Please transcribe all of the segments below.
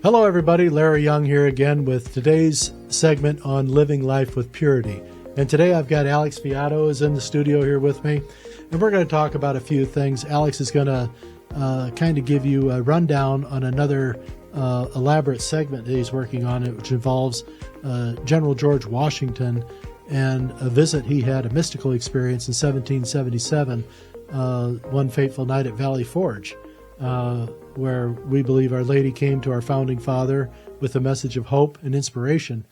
Hello, everybody. Larry Young here again with today's segment on living life with purity. And today I've got Alex Fiato is in the studio here with me, and we're going to talk about a few things. Alex is going to kind of give you a rundown on another elaborate segment that he's working on, which involves General George Washington and a visit he had, a mystical experience in 1777, one fateful night at Valley Forge, where we believe Our Lady came to our founding father with a message of hope and inspiration,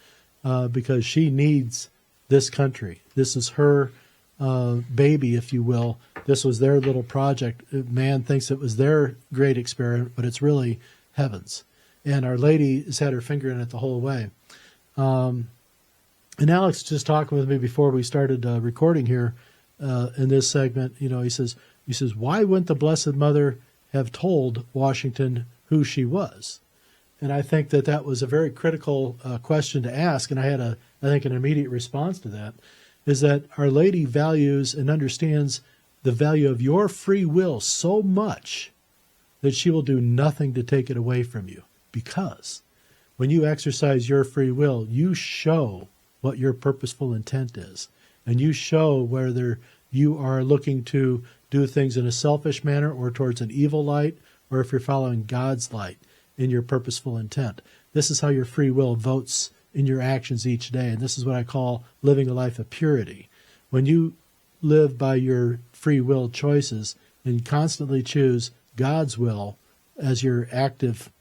because she needs this country. This is her baby, if you will. This was their little project. Man thinks it was their great experiment, but it's really heaven's. And Our Lady has had her finger in it the whole way. And Alex just talking with me before we started recording here in this segment. You know, he says, why wouldn't the Blessed Mother have told Washington who she was? And I think that was a very critical question to ask, and I had I think an immediate response to that, is that Our Lady values and understands the value of your free will so much that she will do nothing to take it away from you. Because when you exercise your free will, you show what your purposeful intent is, and you show whether you are looking to do things in a selfish manner or towards an evil light, or if you're following God's light in your purposeful intent. This is how your free will votes in your actions each day, and this is what I call living a life of purity. When you live by your free will choices and constantly choose God's will as your active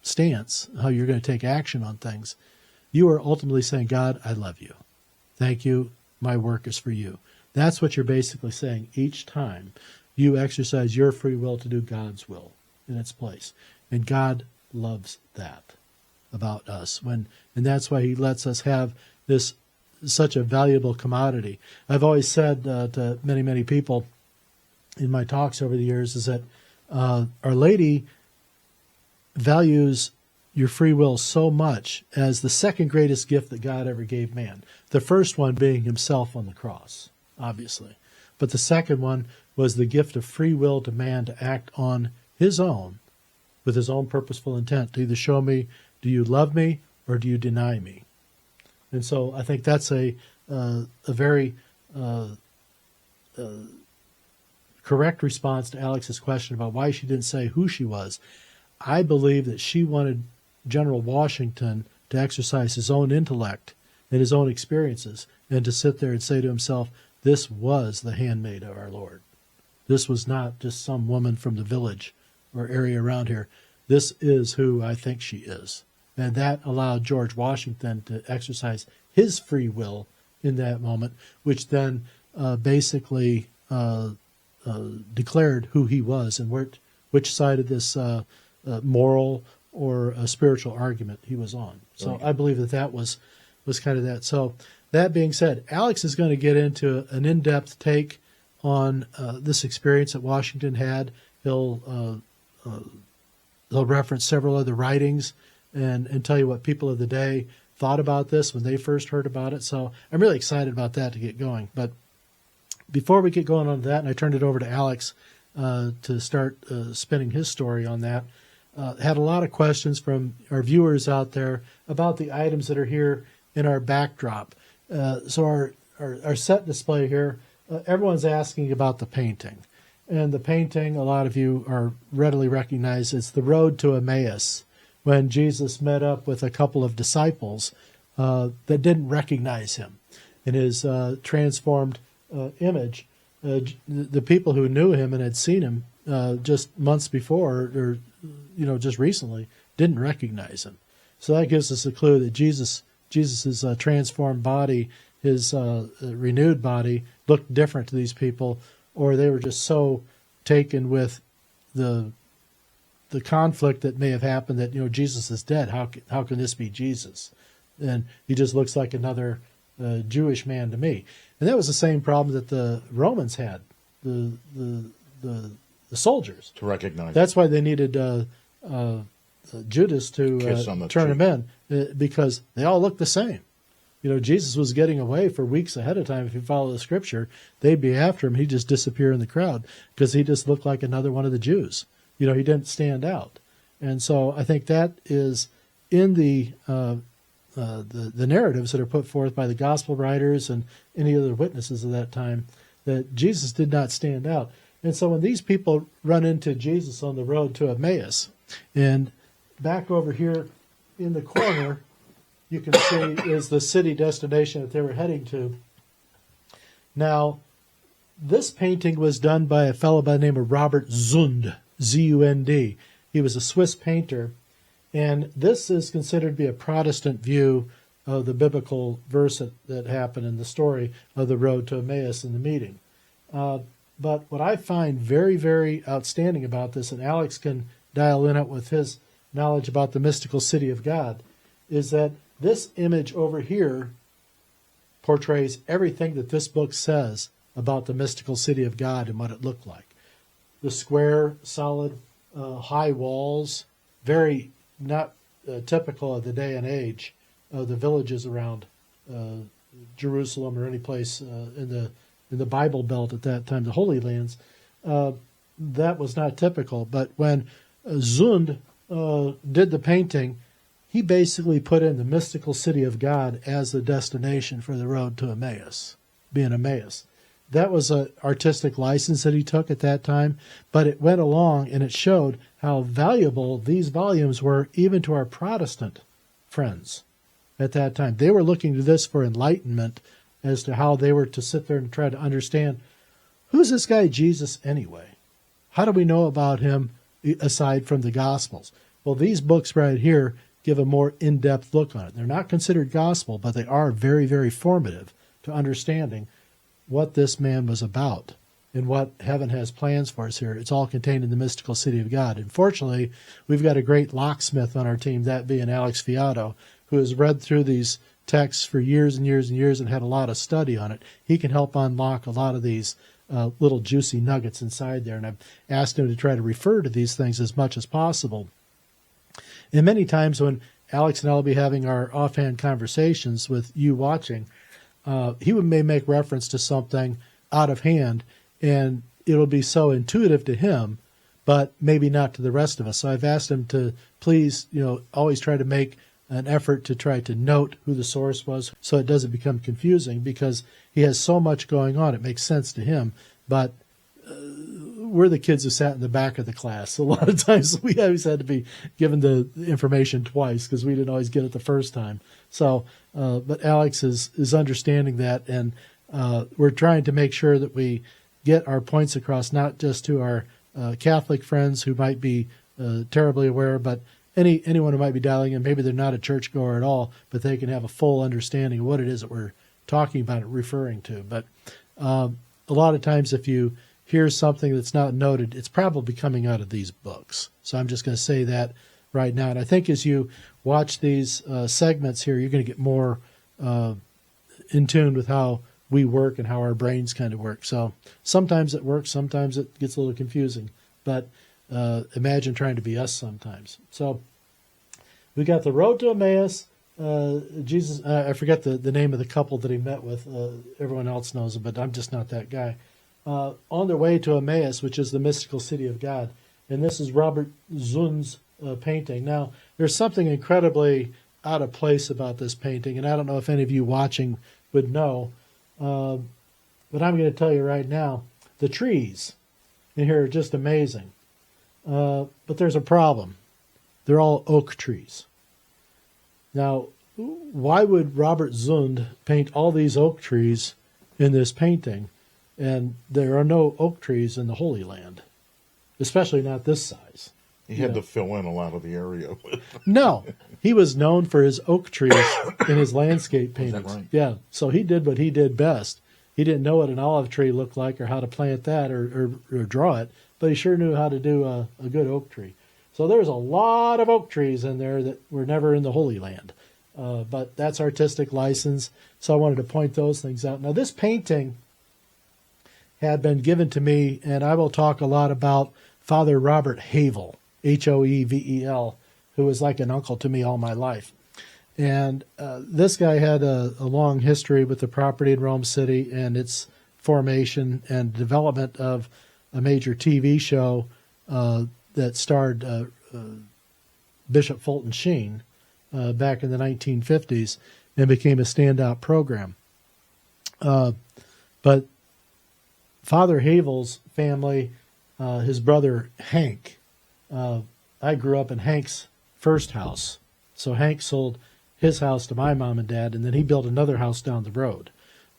stance, how you're going to take action on things, you are ultimately saying, God, I love you. Thank you. My work is for you. That's what you're basically saying each time you exercise your free will to do God's will in its place. And God loves that about us. And that's why he lets us have this such a valuable commodity. I've always said to many, many people in my talks over the years is that Our Lady values your free will so much as the second greatest gift that God ever gave man. The first one being himself on the cross, obviously. But the second one was the gift of free will to man to act on his own, with his own purposeful intent, to either show me, do you love me or do you deny me? And so I think that's a very correct response to Alex's question about why she didn't say who she was. I believe that she wanted General Washington to exercise his own intellect and his own experiences, and to sit there and say to himself, this was the handmaid of our Lord. This was not just some woman from the village or area around here. This is who I think she is. And that allowed George Washington to exercise his free will in that moment, which then basically declared who he was and which side of this moral or a spiritual argument he was on. So I believe that was kind of that. So that being said, Alex is going to get into an in-depth take on this experience that Washington had. He'll reference several other writings and tell you what people of the day thought about this when they first heard about it. So I'm really excited about that to get going. But before we get going on to that, and I turned it over to Alex to start spinning his story on that, had a lot of questions from our viewers out there about the items that are here in our backdrop. So our set display here, everyone's asking about the painting. And the painting, a lot of you are readily recognize, it's the road to Emmaus, when Jesus met up with a couple of disciples that didn't recognize him in his transformed image. The people who knew him and had seen him just months before, or just recently, didn't recognize him. So that gives us a clue that Jesus's transformed body, his renewed body, looked different to these people, or they were just so taken with the conflict that may have happened that Jesus is dead. How can this be Jesus? And he just looks like another Jewish man to me. And that was the same problem that the Romans had. The soldiers to recognize. That's why they needed Judas to turn him in, because they all looked the same. Jesus was getting away for weeks ahead of time. If you follow the scripture, they'd be after him. He'd just disappear in the crowd because he just looked like another one of the Jews. He didn't stand out. And so I think that is in the narratives that are put forth by the gospel writers and any other witnesses of that time, that Jesus did not stand out. And so when these people run into Jesus on the road to Emmaus, and back over here in the corner, you can see is the city destination that they were heading to. Now, this painting was done by a fellow by the name of Robert Zund, Z-U-N-D. He was a Swiss painter, and this is considered to be a Protestant view of the biblical verse that happened in the story of the road to Emmaus in the meeting. But what I find very, very outstanding about this, and Alex can dial in it with his knowledge about the mystical city of God, is that this image over here portrays everything that this book says about the mystical city of God and what it looked like. The square, solid, high walls, very not typical of the day and age of the villages around Jerusalem or any place in the Bible Belt at that time, the Holy Lands. That was not typical. But when Zund did the painting, he basically put in the mystical city of God as the destination for the road to Emmaus, being Emmaus. That was an artistic license that he took at that time, but it went along and it showed how valuable these volumes were even to our Protestant friends at that time. They were looking to this for enlightenment as to how they were to sit there and try to understand, who's this guy Jesus anyway? How do we know about him aside from the Gospels? Well, these books right here give a more in-depth look on it. They're not considered gospel, but they are very, very formative to understanding what this man was about and what heaven has plans for us here. It's all contained in the mystical city of God. And fortunately, we've got a great locksmith on our team, that being Alex Fiato, who has read through these texts for years and years and years and had a lot of study on it. He can help unlock a lot of these little juicy nuggets inside there. And I've asked him to try to refer to these things as much as possible. And many times when Alex and I will be having our offhand conversations with you watching, he may make reference to something out of hand, and it'll be so intuitive to him, but maybe not to the rest of us. So I've asked him to please, always try to make an effort to try to note who the source was so it doesn't become confusing, because he has so much going on. It makes sense to him, but we're the kids who sat in the back of the class. A lot of times we always had to be given the information twice because we didn't always get it the first time. So, but Alex is understanding that, and we're trying to make sure that we get our points across, not just to our Catholic friends who might be terribly aware, but anyone who might be dialing in. Maybe they're not a churchgoer at all, but they can have a full understanding of what it is that we're talking about and referring to. But a lot of times if you hear something that's not noted, it's probably coming out of these books. So I'm just going to say that right now. And I think as you watch these segments here, you're going to get more in tune with how we work and how our brains kind of work. So sometimes it works, sometimes it gets a little confusing. But imagine trying to be us sometimes. So we got the road to Emmaus. Jesus, I forget the name of the couple that he met with. Everyone else knows it, but I'm just not that guy. On their way to Emmaus, which is the mystical city of God. And this is Robert Zund's painting. Now, there's something incredibly out of place about this painting, and I don't know if any of you watching would know, but I'm going to tell you right now, the trees in here are just amazing. But there's a problem. They're all oak trees. Now, why would Robert Zund paint all these oak trees in this painting? And there are no oak trees in the Holy Land, especially not this size. He had to fill in a lot of the area. No, he was known for his oak trees in his landscape paintings. Is that right? Yeah, so he did what he did best. He didn't know what an olive tree looked like or how to plant that or draw it, but he sure knew how to do a good oak tree. So there's a lot of oak trees in there that were never in the Holy Land. But that's artistic license, so I wanted to point those things out. Now, this painting had been given to me, and I will talk a lot about Father Robert Havel, Hoevel, who was like an uncle to me all my life. And this guy had a long history with the property in Rome City and its formation and development of a major TV show that starred Bishop Fulton Sheen back in the 1950s and became a standout program. But Father Havel's family, his brother Hank, I grew up in Hank's first house. So Hank sold his house to my mom and dad, and then he built another house down the road.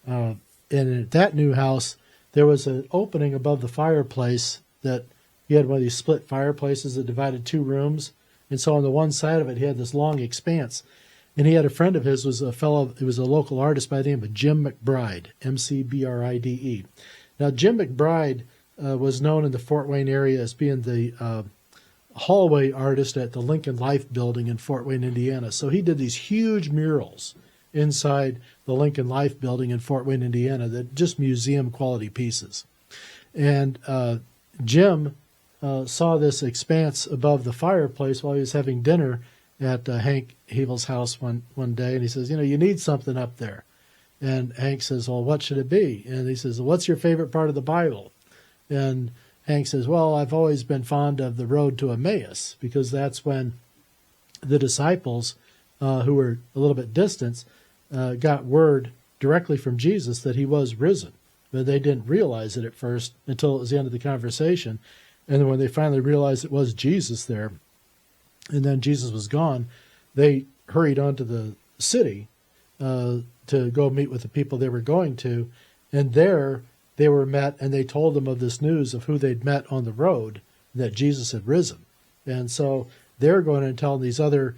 And at that new house, there was an opening above the fireplace that he had one of these split fireplaces that divided two rooms. And so on the one side of it, he had this long expanse. And he had a friend of his, was a fellow, he was a local artist by the name of Jim McBride, McBride. Now, Jim McBride was known in the Fort Wayne area as being the hallway artist at the Lincoln Life building in Fort Wayne, Indiana. So he did these huge murals inside the Lincoln Life building in Fort Wayne, Indiana, that just museum quality pieces. And Jim saw this expanse above the fireplace while he was having dinner at Hank Havel's house one day, and he says, you need something up there. And Hank says, well, what should it be? And he says, what's your favorite part of the Bible? And Hank says, well, I've always been fond of the road to Emmaus, because that's when the disciples, who were a little bit distant, got word directly from Jesus that he was risen. But they didn't realize it at first until it was the end of the conversation. And then when they finally realized it was Jesus there, and then Jesus was gone, they hurried on to the city to go meet with the people they were going to. And there they were met, and they told them of this news of who they'd met on the road, that Jesus had risen. And so they're going and telling these other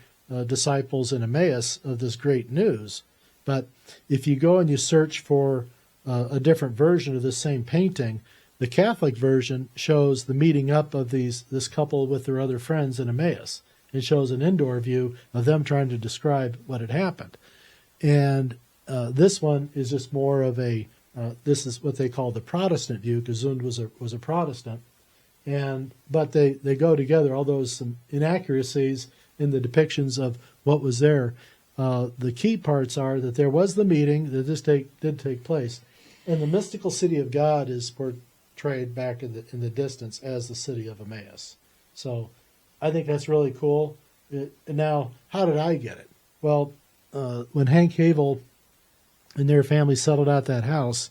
disciples in Emmaus of this great news. But if you go and you search for a different version of this same painting, the Catholic version shows the meeting up of this couple with their other friends in Emmaus. It shows an indoor view of them trying to describe what had happened. And this one is just more of this is what they call the Protestant view, because Zund was a Protestant. But they go together, although some inaccuracies in the depictions of what was there. The key parts are that there was the meeting, that this did take place. And the mystical city of God is portrayed back in the distance as the city of Emmaus. So I think that's really cool. Now, how did I get it? Well, when Hank Havel and their family settled out that house,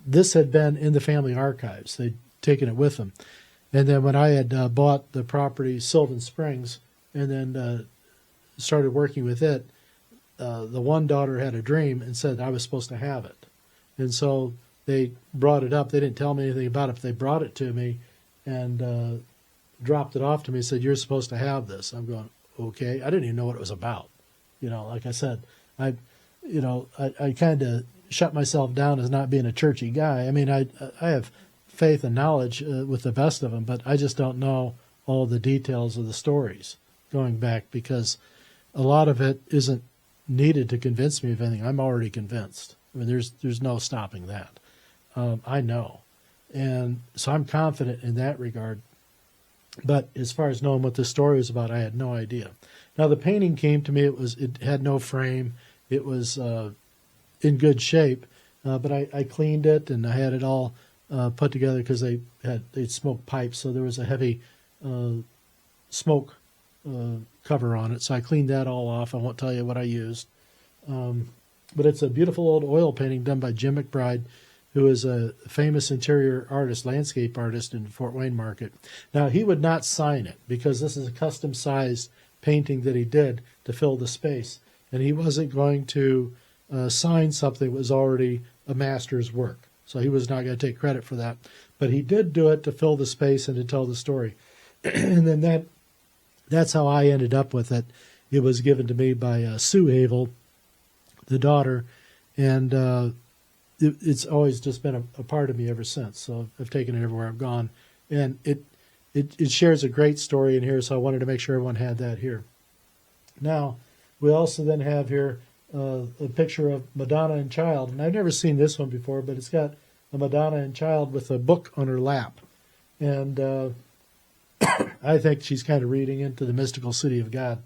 this had been in the family archives. They'd taken it with them. And then when I had bought the property, Sylvan Springs, and then started working with it, the one daughter had a dream and said I was supposed to have it. And so they brought it up. They didn't tell me anything about it, but they brought it to me and dropped it off to me and said, you're supposed to have this. I'm going, okay. I didn't even know what it was about. Like I said, I kind of shut myself down as not being a churchy guy. I mean, I have faith and knowledge with the best of them, but I just don't know all the details of the stories going back, because a lot of it isn't needed to convince me of anything. I'm already convinced. I mean, there's no stopping that. I know. And so I'm confident in that regard. But as far as knowing what this story was about, I had no idea. Now, the painting came to me. It had no frame. It was in good shape, but I cleaned it, and I had it all put together because they'd smoked pipes, so there was a heavy smoke cover on it. So I cleaned that all off. I won't tell you what I used. But it's a beautiful old oil painting done by Jim McBride, who is a famous interior artist, landscape artist in Fort Wayne Market. Now, he would not sign it because this is a custom-sized painting that he did to fill the space. And he wasn't going to sign something that was already a master's work. So he was not going to take credit for that. But he did do it to fill the space and to tell the story. And then that's how I ended up with it. It was given to me by Sue Havel, the daughter, and it's always just been a part of me ever since. So I've taken it everywhere I've gone. And it shares a great story in here, so I wanted to make sure everyone had that here. Now, we also then have here a picture of Madonna and Child. And I've never seen this one before, but it's got a Madonna and Child with a book on her lap. And I think she's kind of reading into the mystical city of God.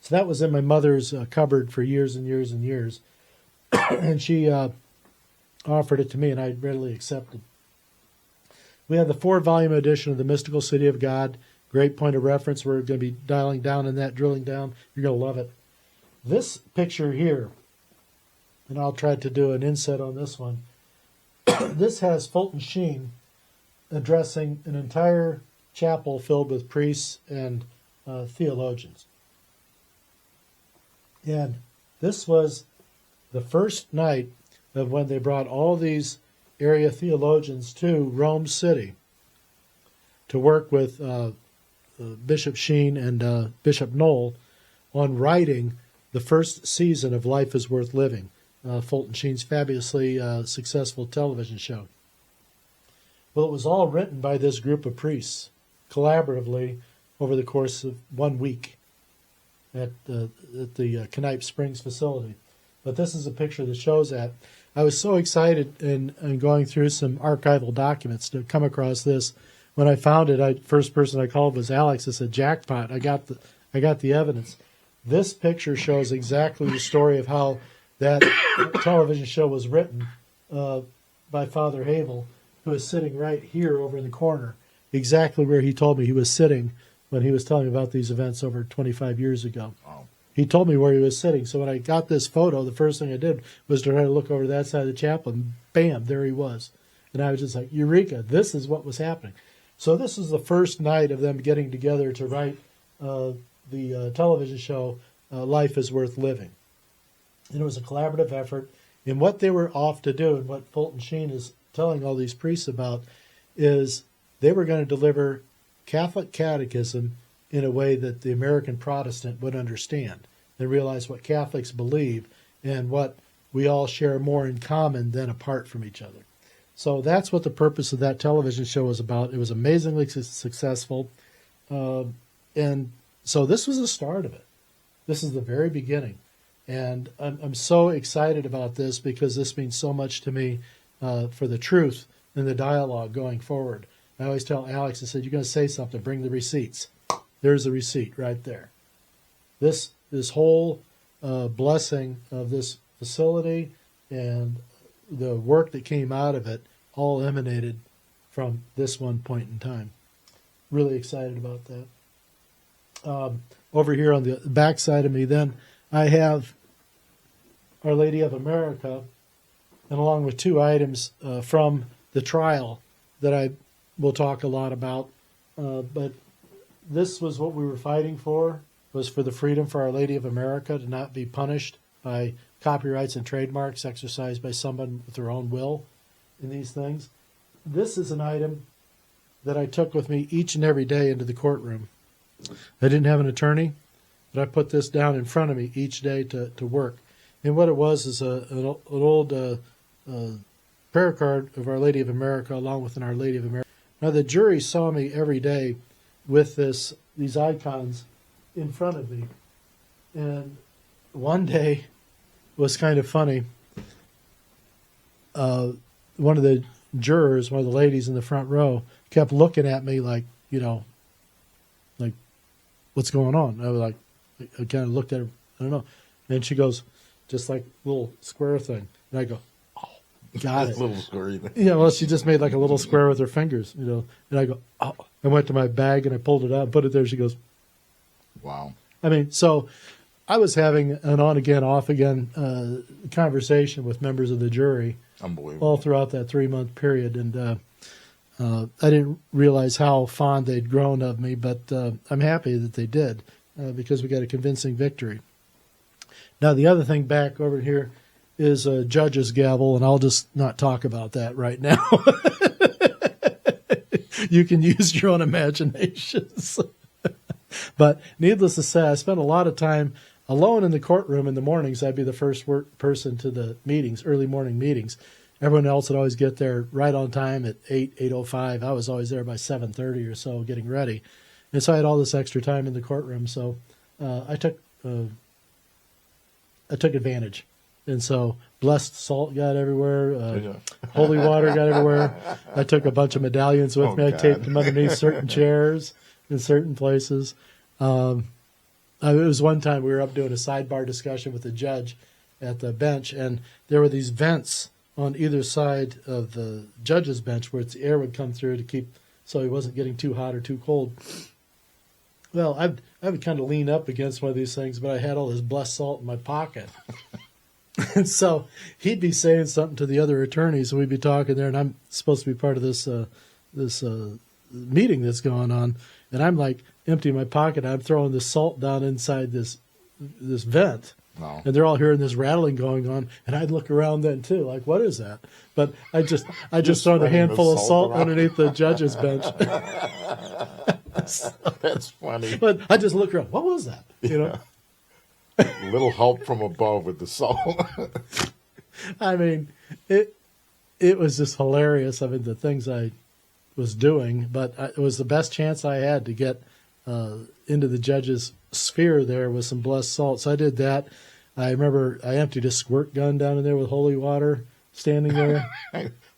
So that was in my mother's cupboard for years and years and years. And she offered it to me, and I readily accepted. We have the 4-volume edition of The Mystical City of God, Great point of reference. We're going to be dialing down in that, drilling down. You're going to love it. This picture here, and I'll try to do an inset on this one. This has Fulton Sheen addressing an entire chapel filled with priests and theologians. And this was the first night of when they brought all these area theologians to Rome City to work with Bishop Sheen and Bishop Knoll on writing the first season of Life is Worth Living, Fulton Sheen's fabulously successful television show. Well, it was all written by this group of priests collaboratively over the course of 1 week at the Knipe Springs facility. But this is a picture that shows that. I was so excited in going through some archival documents to come across this. When I found it, first person I called was Alex. I said, "Jackpot! I got the evidence." This picture shows exactly the story of how that television show was written by Father Havel, who is sitting right here over in the corner, exactly where he told me he was sitting when he was telling me about these events over 25 years ago. Wow. He told me where he was sitting. So when I got this photo, the first thing I did was to try to look over that side of the chapel, and bam, there he was. And I was just like, Eureka, this is what was happening. So this is the first night of them getting together to write the television show, Life is Worth Living. And it was a collaborative effort. And what they were off to do, and what Fulton Sheen is telling all these priests about, is they were going to deliver Catholic catechism in a way that the American Protestant would understand and realize what Catholics believe and what we all share more in common than apart from each other. So that's what the purpose of that television show was about. It was amazingly successful. And so this was the start of it. This is the very beginning. And I'm so excited about this because this means so much to me for the truth and the dialogue going forward. I always tell Alex, I said, "You're going to say something, bring the receipts." There's the receipt right there. This whole blessing of this facility and the work that came out of it all emanated from this one point in time. Really excited about that. Over here on the back side of me, then, I have Our Lady of America, and along with 2 items from the trial that I will talk a lot about. But this was what we were fighting for, was for the freedom for Our Lady of America to not be punished by copyrights and trademarks exercised by someone with their own will in these things. This is an item that I took with me each and every day into the courtroom. I didn't have an attorney, but I put this down in front of me each day to work. And what it was is an old prayer card of Our Lady of America along with an Our Lady of America. Now the jury saw me every day with these icons in front of me. And one day was kind of funny. One of the jurors, one of the ladies in the front row, kept looking at me like, like, what's going on? I was like, I kind of looked at her, I don't know. And she goes, just like a little square thing. And I go, oh, got it. Little square thing. Yeah, well, she just made like a little square with her fingers, And I go, oh. I went to my bag and I pulled it out, put it there. She goes, wow. I mean, so I was having an on-again, off-again conversation with members of the jury all throughout that 3-month period. And I didn't realize how fond they'd grown of me, but I'm happy that they did because we got a convincing victory. Now, the other thing back over here is a judge's gavel, and I'll just not talk about that right now. You can use your own imaginations. But needless to say, I spent a lot of time alone in the courtroom in the mornings. I'd be the first person to the meetings, early morning meetings. Everyone else would always get there right on time at 8:05. I was always there by 7:30 or so getting ready. And so I had all this extra time in the courtroom. So I took advantage. And so blessed salt got everywhere. Holy water got everywhere. I took a bunch of medallions with me. I taped them underneath certain chairs in certain places. It was one time we were up doing a sidebar discussion with the judge at the bench, and there were these vents on either side of the judge's bench where the air would come through to keep so he wasn't getting too hot or too cold. Well, I would kind of lean up against one of these things, but I had all this blessed salt in my pocket. And so he'd be saying something to the other attorneys, and we'd be talking there, and I'm supposed to be part of this meeting that's going on, and I'm like emptying my pocket. I'm throwing this salt down inside this vent. Wow. And they're all hearing this rattling going on, and I'd look around then too, like, what is that? But I just thrown a handful of salt underneath the judge's bench. That's funny. But I just look around, what was that? You know? A little help from above with the salt. I mean, it was just hilarious. I mean, the things I was doing, but it was the best chance I had to get into the judge's sphere there with some blessed salt. So I did that. I remember I emptied a squirt gun down in there with holy water standing there.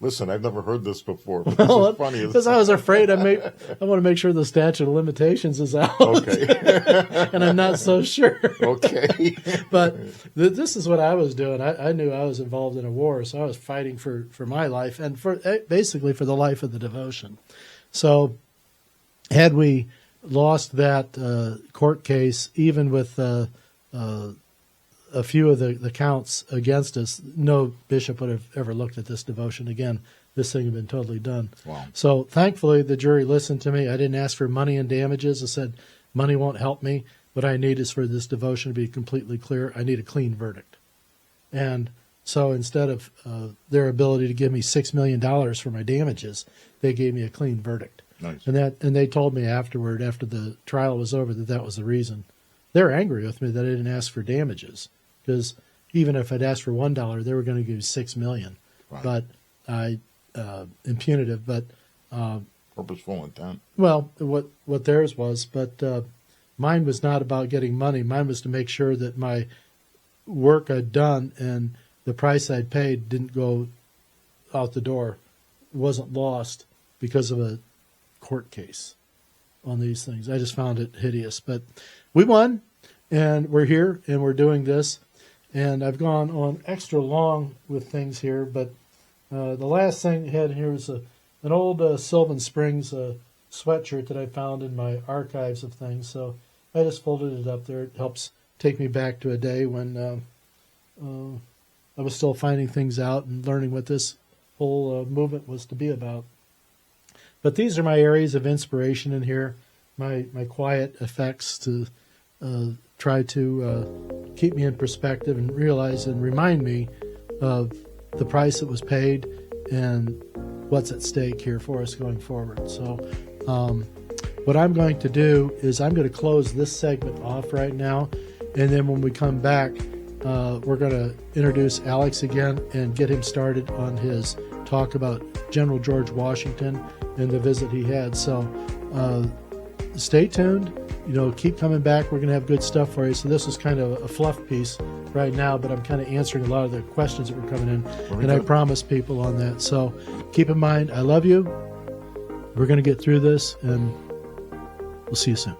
Listen, I've never heard this before. But Well, this is funny. because I was afraid I want to make sure the statute of limitations is out. Okay. And I'm not so sure. Okay. But this is what I was doing. I knew I was involved in a war, so I was fighting for my life and for basically for the life of the devotion. So had we lost that court case, even with a few of the counts against us, no bishop would have ever looked at this devotion again. This thing had been totally done. Wow. So thankfully, the jury listened to me. I didn't ask for money and damages. I said, money won't help me. What I need is for this devotion to be completely clear. I need a clean verdict. And so instead of their ability to give me $6 million for my damages, they gave me a clean verdict. Nice. And they told me afterward, after the trial was over, that was the reason. They were angry with me that I didn't ask for damages, because even if I'd asked for $1, they were going to give $6 million. Right. But I impunitive, but Purposeful intent. well, what theirs was, but mine was not about getting money. Mine was to make sure that my work I'd done and the price I'd paid didn't go out the door, wasn't lost because of a court case on these things. I just found it hideous. But we won, and we're here, and we're doing this. And I've gone on extra long with things here, but the last thing I had here is an old Sylvan Springs sweatshirt that I found in my archives of things. So I just folded it up there. It helps take me back to a day when I was still finding things out and learning what this whole movement was to be about. But these are my areas of inspiration in here, my quiet effects to try to keep me in perspective and realize and remind me of the price that was paid and what's at stake here for us going forward. So what I'm going to do is I'm going to close this segment off right now, and then when we come back, we're going to introduce Alex again and get him started on his talk about General George Washington and the visit he had. So stay tuned. Keep coming back. We're going to have good stuff for you. So this is kind of a fluff piece right now, but I'm kind of answering a lot of the questions that were coming in, and I promised people on that. So keep in mind, I love you. We're going to get through this, and we'll see you soon.